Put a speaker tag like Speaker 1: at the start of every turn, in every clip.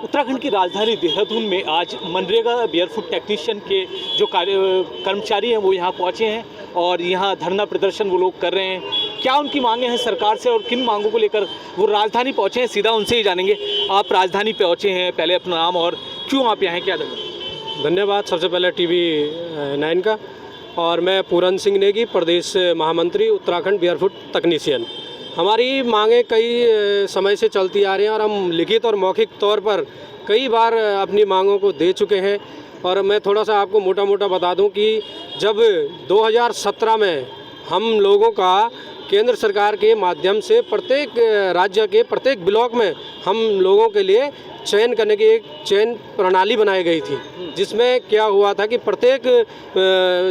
Speaker 1: उत्तराखंड की राजधानी देहरादून में आज मनरेगा बेयरफुट टेक्नीशियन के जो कर्मचारी हैं वो यहाँ पहुँचे हैं और यहाँ धरना प्रदर्शन वो लोग कर रहे हैं। क्या उनकी मांगे हैं सरकार से और किन मांगों को लेकर वो राजधानी पहुँचे हैं, सीधा उनसे ही जानेंगे। आप राजधानी पहुँचे हैं, पहले अपना नाम और क्यों आप यहाँ हैं, क्या
Speaker 2: धन्यवाद सबसे पहले TV 9 का। और मैं पूरन सिंह नेगी, प्रदेश महामंत्री उत्तराखंड बेयरफुट टेक्नीशियन। हमारी मांगें कई समय से चलती आ रही हैं और हम लिखित और मौखिक तौर पर कई बार अपनी मांगों को दे चुके हैं। और मैं थोड़ा सा आपको मोटा मोटा बता दूं कि जब 2017 में हम लोगों का केंद्र सरकार के माध्यम से प्रत्येक राज्य के प्रत्येक ब्लॉक में हम लोगों के लिए चयन करने की एक चयन प्रणाली बनाई गई थी, जिसमें क्या हुआ था कि प्रत्येक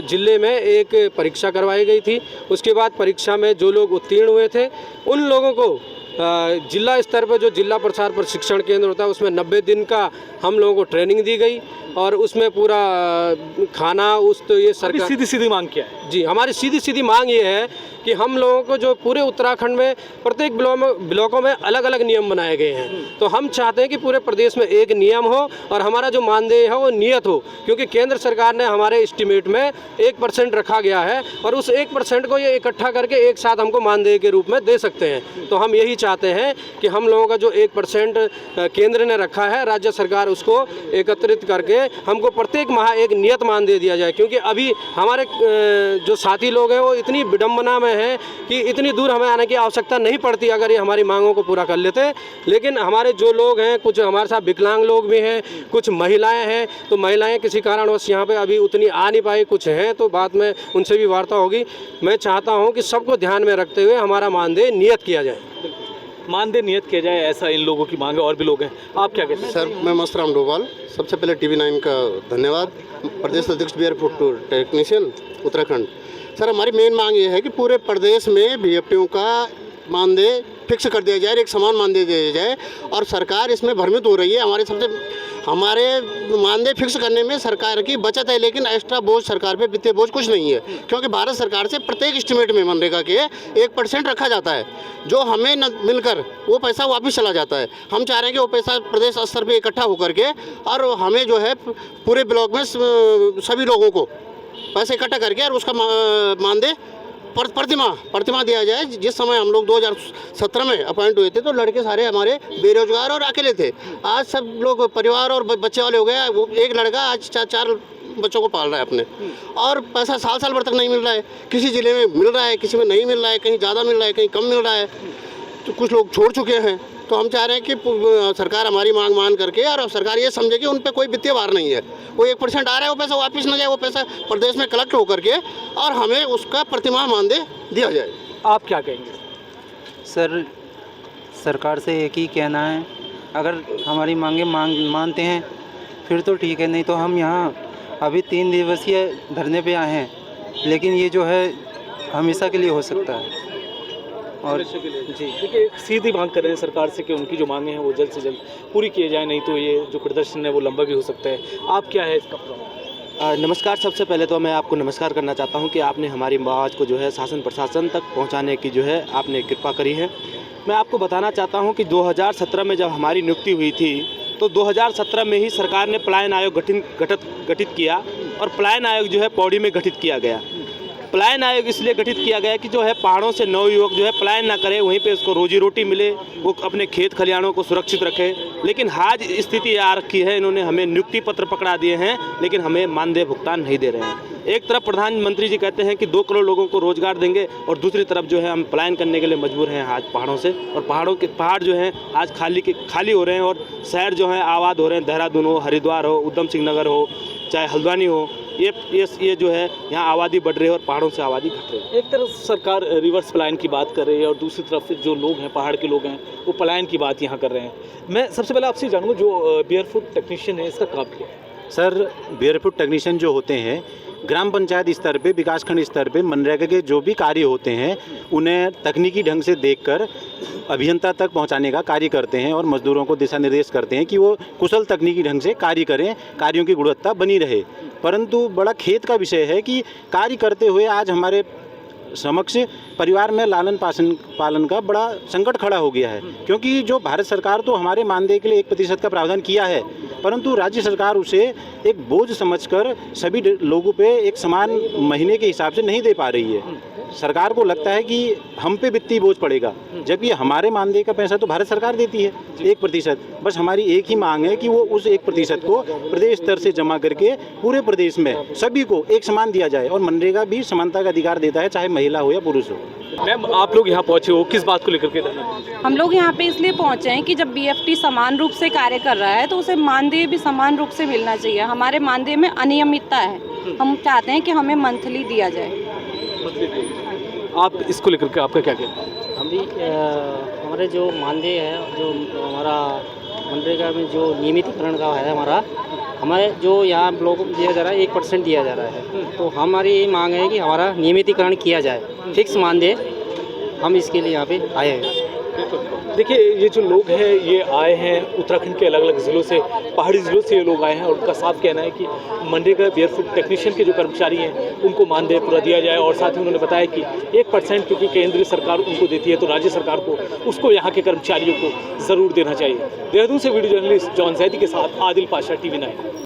Speaker 2: जिले में एक परीक्षा करवाई गई थी। उसके बाद परीक्षा में जो लोग उत्तीर्ण हुए थे उन लोगों को जिला स्तर पर जो जिला प्रसार प्रशिक्षण केंद्र होता है उसमें 90 दिन का हम लोगों को ट्रेनिंग दी गई और उसमें पूरा खाना तो ये सरकार
Speaker 1: सीधी मांग क्या है?
Speaker 2: जी, हमारी सीधी मांग ये है कि हम लोगों को जो पूरे उत्तराखंड में प्रत्येक ब्लॉकों में अलग अलग नियम बनाए गए हैं, तो हम चाहते हैं कि पूरे प्रदेश में एक नियम हो और हमारा जो मानदेय है वो नियत हो, क्योंकि केंद्र सरकार ने हमारे एस्टिमेट में 1% रखा गया है और उस 1% को ये इकट्ठा करके एक साथ हमको मानदेय के रूप में दे सकते हैं। तो हम यही चाहते हैं कि हम लोगों का जो 1% केंद्र ने रखा है, राज्य सरकार उसको एकत्रित करके हमको प्रत्येक माह एक नियत मानदेय दिया जाए। क्योंकि अभी हमारे जो साथी लोग हैं वो इतनी विडम्बना में है कि इतनी दूर हमें आने की आवश्यकता नहीं पड़ती अगर ये हमारी मांगों को पूरा कर लेते। लेकिन हमारे जो लोग हैं, कुछ हमारे साथ विकलांग लोग भी हैं, कुछ महिलाएं हैं, तो महिलाएं किसी कारणवश यहाँ पे अभी उतनी आ नहीं पाई, कुछ हैं तो बाद में उनसे भी वार्ता होगी। मैं चाहता हूँ कि सबको ध्यान में रखते हुए हमारा मानदेय नियत किया जाए।
Speaker 1: मानदेय नियत किया जाए, ऐसा इन लोगों की मांग है। और भी लोग हैं, आप क्या कहते हैं?
Speaker 3: सर, मैं मस्तराम डोभाल। सबसे पहले TV 9 का धन्यवाद। प्रदेश अध्यक्ष बेयरफुट टेक्नीशियन उत्तराखंड। सर, हमारी मेन मांग ये है कि पूरे प्रदेश में BFTO का मानदेय फिक्स कर दिया जाए, एक समान मानदेय दिया जाए। और सरकार इसमें भ्रमित हो रही है। हमारे मानदेय फिक्स करने में सरकार की बचत है, लेकिन एक्स्ट्रा बोझ सरकार पे, वित्तीय बोझ कुछ नहीं है, क्योंकि भारत सरकार से प्रत्येक एस्टिमेट में मनरेगा के 1% रखा जाता है, जो हमें न मिलकर वो पैसा वापस चला जाता है। हम चाह रहे हैं कि वो पैसा प्रदेश स्तर पे इकट्ठा होकर के और हमें जो है पूरे ब्लॉक में सभी लोगों को पैसे इकट्ठा करके और उसका मानदेय प्रतिमा दिया जाए। जिस समय हम लोग 2017 में अपॉइंट हुए थे तो लड़के सारे हमारे बेरोजगार और अकेले थे। आज सब लोग परिवार और बच्चे वाले हो गए। वो एक लड़का आज 4 बच्चों को पाल रहा है अपने, और पैसा साल भर तक नहीं मिल रहा है। किसी ज़िले में मिल रहा है, किसी में नहीं मिल रहा है, कहीं ज़्यादा मिल रहा है, कहीं कम मिल रहा है, तो कुछ लोग छोड़ चुके हैं। तो हम चाह रहे हैं कि सरकार हमारी मांग मान करके और सरकार ये समझे कि उन पर कोई वित्तीय भार नहीं है। वो 1% आ रहा है, वो पैसा वापस न जाए, वो पैसा प्रदेश में कलेक्ट होकर के और हमें उसका प्रतिमाह मानदेय दिया जाए।
Speaker 1: आप क्या कहेंगे?
Speaker 4: सर, सरकार से एक ही कहना है, अगर हमारी मांगे मानते हैं फिर तो ठीक है, नहीं तो हम यहाँ अभी 3 दिवसीय धरने पे आए हैं, लेकिन ये जो है हमेशा के लिए हो सकता है। और
Speaker 1: जी, देखिए, सीधी मांग कर रहे हैं सरकार से कि उनकी जो मांगे हैं वो जल्द से जल्द पूरी किए जाए, नहीं तो ये जो प्रदर्शन है वो लंबा भी हो सकता है। आप क्या है इसका प्रभाव?
Speaker 5: नमस्कार। सबसे पहले तो मैं आपको नमस्कार करना चाहता हूं कि आपने हमारी आवाज़ को जो है शासन प्रशासन तक पहुंचाने की जो है आपने कृपा करी है। मैं आपको बताना चाहता हूं कि 2017 में जब हमारी नियुक्ति हुई थी तो 2017 में ही सरकार ने पलायन आयोग गठित किया और पलायन आयोग जो है पौड़ी में गठित किया गया। पलायन आयोग इसलिए गठित किया गया कि जो है पहाड़ों से नवयुवक जो है पलायन ना करे, वहीं पे उसको रोजी रोटी मिले, वो अपने खेत खलिहानों को सुरक्षित रखे। लेकिन आज स्थिति आ रखी है, इन्होंने हमें नियुक्ति पत्र पकड़ा दिए हैं लेकिन हमें मानदेय भुगतान नहीं दे रहे हैं। एक तरफ प्रधानमंत्री जी कहते हैं कि 2 करोड़ लोगों को रोजगार देंगे और दूसरी तरफ जो है हम पलायन करने के लिए मजबूर हैं आज पहाड़ों से, और पहाड़ जो हैं आज खाली हो रहे हैं और शहर जो हैं आबाद हो रहे हैं। देहरादून हो, हरिद्वार हो, उधम सिंह नगर हो, चाहे हल्द्वानी हो, ये जो है यहाँ आबादी बढ़ रही है और पहाड़ों से आबादी घट रही है।
Speaker 1: एक तरफ सरकार रिवर्स पलायन की बात कर रही है और दूसरी तरफ जो लोग हैं, पहाड़ के लोग हैं, वो पलायन की बात यहाँ कर रहे हैं। मैं सबसे पहले आपसे जानूँगा, जो बेयरफुट टेक्नीशियन है इसका काम क्या है?
Speaker 6: सर, बेयरफुट टेक्नीशियन जो होते हैं ग्राम पंचायत स्तर पे, विकासखंड स्तर पे मनरेगा के जो भी कार्य होते हैं उन्हें तकनीकी ढंग से देखकर अभियंता तक पहुंचाने का कार्य करते हैं और मजदूरों को दिशा निर्देश करते हैं कि वो कुशल तकनीकी ढंग से कार्य करें, कार्यों की गुणवत्ता बनी रहे। परंतु बड़ा खेद का विषय है कि कार्य करते हुए आज हमारे समक्ष परिवार में लालन पालन का बड़ा संकट खड़ा हो गया है, क्योंकि जो भारत सरकार तो हमारे मानदेय के लिए 1% का प्रावधान किया है, परंतु राज्य सरकार उसे एक बोझ समझकर सभी लोगों पे एक समान महीने के हिसाब से नहीं दे पा रही है। सरकार को लगता है कि हम पे वित्तीय बोझ पड़ेगा, जबकि हमारे मानदेय का पैसा तो भारत सरकार देती है 1%। बस हमारी एक ही मांग है कि वो उस 1% को प्रदेश स्तर से जमा करके पूरे प्रदेश में सभी को एक समान दिया जाए, और मनरेगा भी समानता का अधिकार देता है, चाहे महिला हो या पुरुष हो।
Speaker 1: मैम, आप लोग यहाँ पहुँचे हो, किस बात को लेकर के?
Speaker 7: हम लोग यहाँ पे इसलिए पहुँचे हैं कि जब बीएफटी समान रूप से कार्य कर रहा है तो उसे मानदेय भी समान रूप से मिलना चाहिए। हमारे मानदेय में अनियमितता है, हम चाहते हैं कि हमें मंथली दिया जाए।
Speaker 1: आप इसको लेकर के आपका क्या कहना है?
Speaker 8: हम भी हमारे जो मानदेय है, जो हमारा मनरेगा में जो नियमितीकरण का है, हमारे जो यहाँ ब्लॉक में दिया जा रहा है 1% दिया जा रहा है, तो हमारी यही मांग है कि हमारा नियमितीकरण किया जाए, फिक्स मानदेय। हम इसके लिए यहाँ पे आए हैं।
Speaker 1: देखिए, ये जो लोग हैं ये आए हैं उत्तराखंड के अलग अलग ज़िलों से, पहाड़ी ज़िलों से ये लोग आए हैं, और उनका साफ कहना है कि मनरेगा बेयरफुट टेक्नीशियन के जो कर्मचारी हैं उनको मानदेय पूरा दिया जाए। और साथ ही उन्होंने बताया कि 1% क्योंकि केंद्रीय सरकार उनको देती है तो राज्य सरकार को उसको यहाँ के कर्मचारियों को ज़रूर देना चाहिए। देहरादून से वीडियो जर्नलिस्ट जॉन जैदी के साथ आदिल पाशा, TV9।